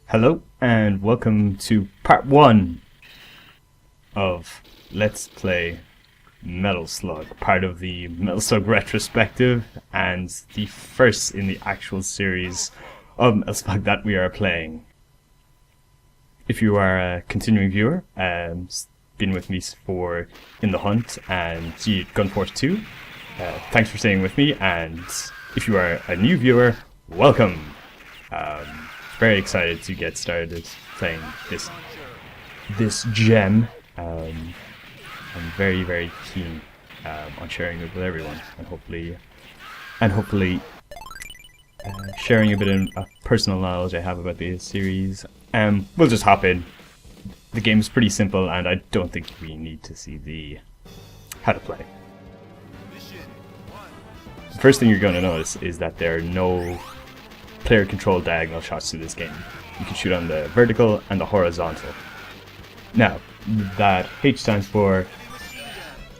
Hello and welcome to part 1 of Let's Play Metal Slug, part of the Metal Slug Retrospective and the first in the actual series of Metal Slug that we are playing. If you are a continuing viewer, been with me for In the Hunt and Gunforce 2, thanks for staying with me, and if you are a new viewer, welcome! Very excited to get started playing this gem. I'm very keen on sharing it with everyone, and hopefully sharing a bit of personal knowledge I have about the series. We'll just hop in. The game's pretty simple, and I don't think we need to see how to play. The first thing you're going to notice is that there are no player-controlled diagonal shots to this game. You can shoot on the vertical and the horizontal. Now, that H stands for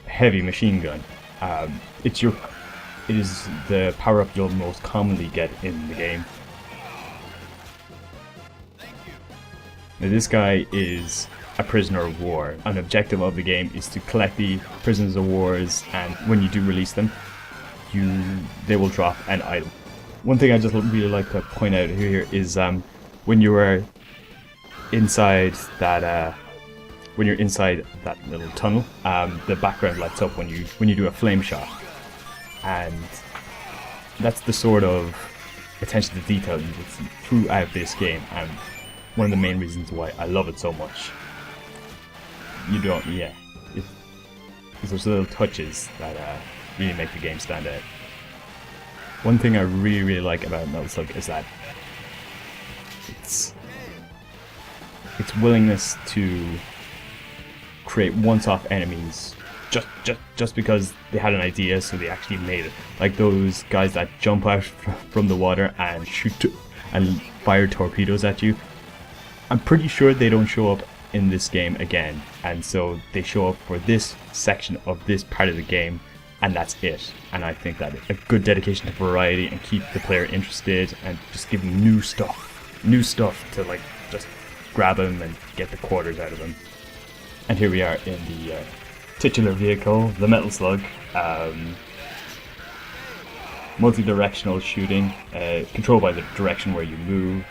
heavy machine gun. It is the power-up you'll most commonly get in the game. Now, this guy is a prisoner of war. An objective of the game is to collect the prisoners of wars, and when you do release them, they will drop an item. One thing I just really like to point out here is when you're inside that little tunnel, the background lights up when you do a flame shot, and that's the sort of attention to detail you will see throughout this game, and one of the main reasons why I love it so much. It's those little touches that really make the game stand out. One thing I really like about Metal Slug is that its willingness to create once-off enemies just because they had an idea, so they actually made it. Like those guys that jump out from the water and shoot and fire torpedoes at you. I'm pretty sure they don't show up in this game again, and so they show up for this section of this part of the game, and that's it. And I think that a good dedication to variety and keep the player interested and just give them new stuff to like just grab them and get the quarters out of them. And here we are in the titular vehicle, the Metal Slug. Multi-directional shooting, controlled by the direction where you move.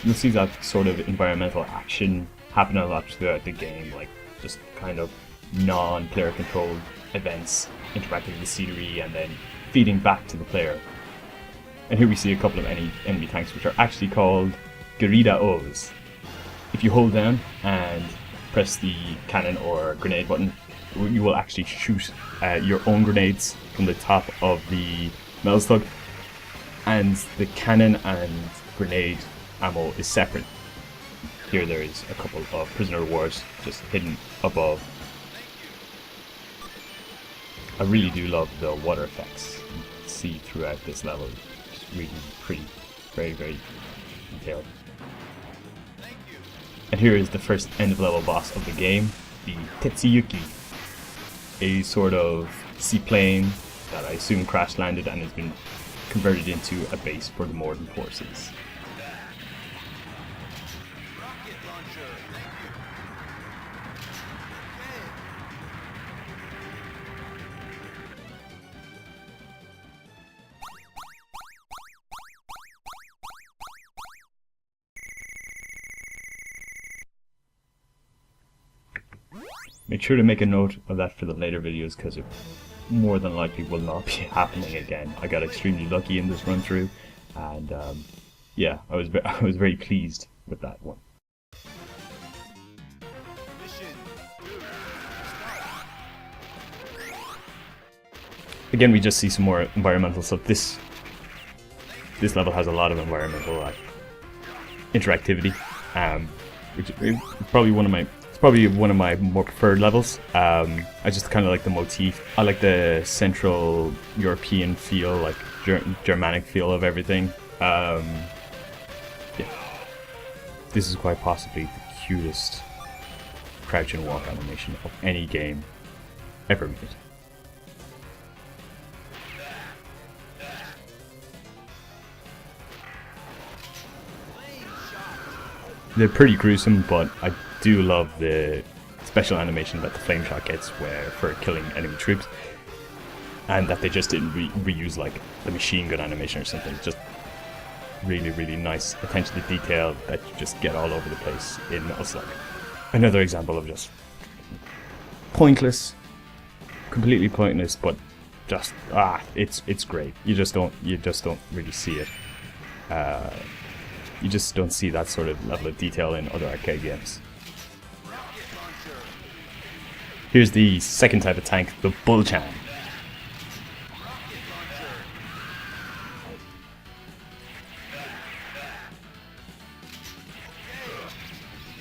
You'll see that sort of environmental action happen a lot throughout the game, like just kind of non-player controlled events interacting with the scenery and then feeding back to the player. And here we see a couple of enemy tanks, which are actually called Gerida O's. If you hold down and press the cannon or grenade button, you will actually shoot your own grenades from the top of the Metal Slug, and the cannon and grenade ammo is separate. Here there is a couple of prisoner of wars just hidden above. I really do love the water effects you can see throughout this level. It's really pretty, very detailed. And here is the first end of level boss of the game, the Tetsuyuki, a sort of seaplane that I assume crash landed and has been converted into a base for the Morden forces. Make sure to make a note of that for the later videos, because it more than likely will not be happening again. I got extremely lucky in this run through, and yeah, I was very pleased with that one. Again, we just see some more environmental stuff. This level has a lot of environmental interactivity, which is probably one of my more preferred levels. I just kind of like the motif. I like the Central European feel, like Germanic feel of everything. Yeah, this is quite possibly the cutest crouch and walk animation of any game ever made. They're pretty gruesome, but I do love the special animation that the flame shot gets for killing enemy troops, and that they just didn't reuse like the machine gun animation or something. Just really, really nice attention to detail that you just get all over the place in Metal Slug. Another example of just pointless, completely pointless, but just it's great. You just don't really see it. You just don't see that sort of level of detail in other arcade games. Here's the second type of tank, the Bullchan.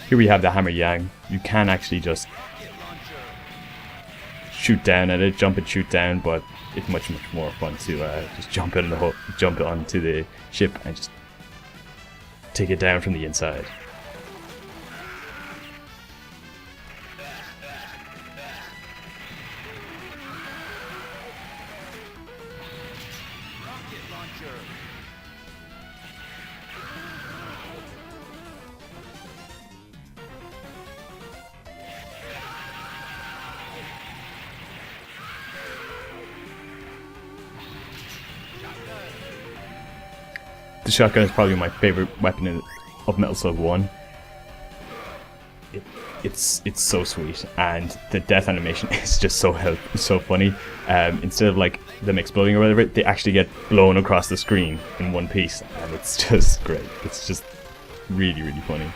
Here we have the Hammer Yang. You can actually just shoot down at it, jump and shoot down, but it's much more fun to just jump onto the ship and just take it down from the inside. The shotgun is probably my favorite weapon of Metal Slug 1. It's so sweet, and the death animation is just so funny. Instead of like them exploding or whatever, they actually get blown across the screen in one piece, and it's just great. It's just really, really funny.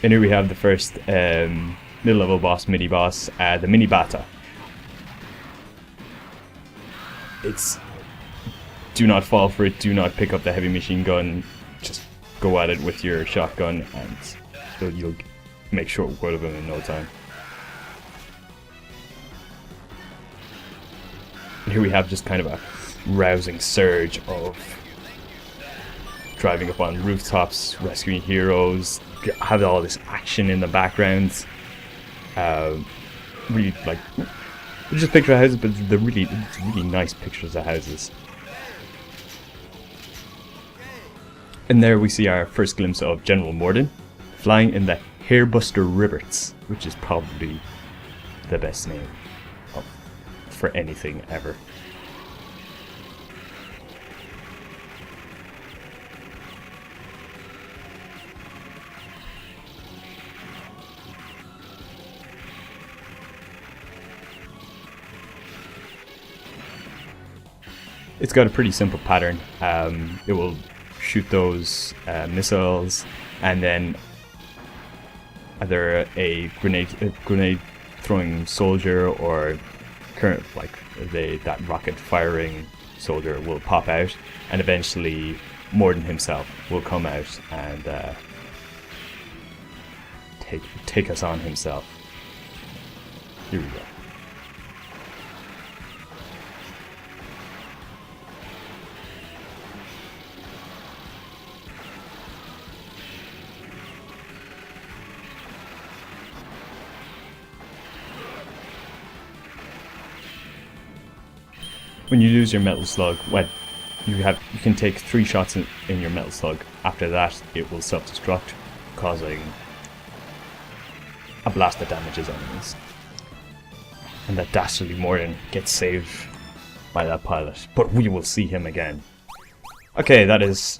And here we have the first mid-level boss, mini-boss, the Mini Bata. Do not fall for it, do not pick up the heavy machine gun, just go at it with your shotgun and you'll make short work of him in no time. And here we have just kind of a rousing surge of driving up on rooftops, rescuing heroes, have all this action in the background. Really, like, just picture of houses, but they're really nice pictures of houses. And there we see our first glimpse of General Morden flying in the Hairbuster Ribberts, which is probably the best name for anything ever. It's got a pretty simple pattern. It will shoot those missiles, and then either a grenade throwing soldier or that rocket firing soldier will pop out, and eventually Morden himself will come out and take us on himself. Here we go. When you lose your Metal Slug, you can take 3 shots in your Metal Slug. After that, it will self-destruct, causing a blast that damages enemies. And that dastardly Morden gets saved by that pilot, but we will see him again. Okay, that is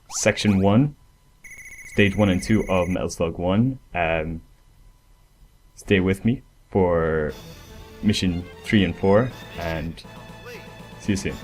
Section 1, Stage 1 and 2 of Metal Slug 1. Stay with me for Mission 3 and 4, and see you soon.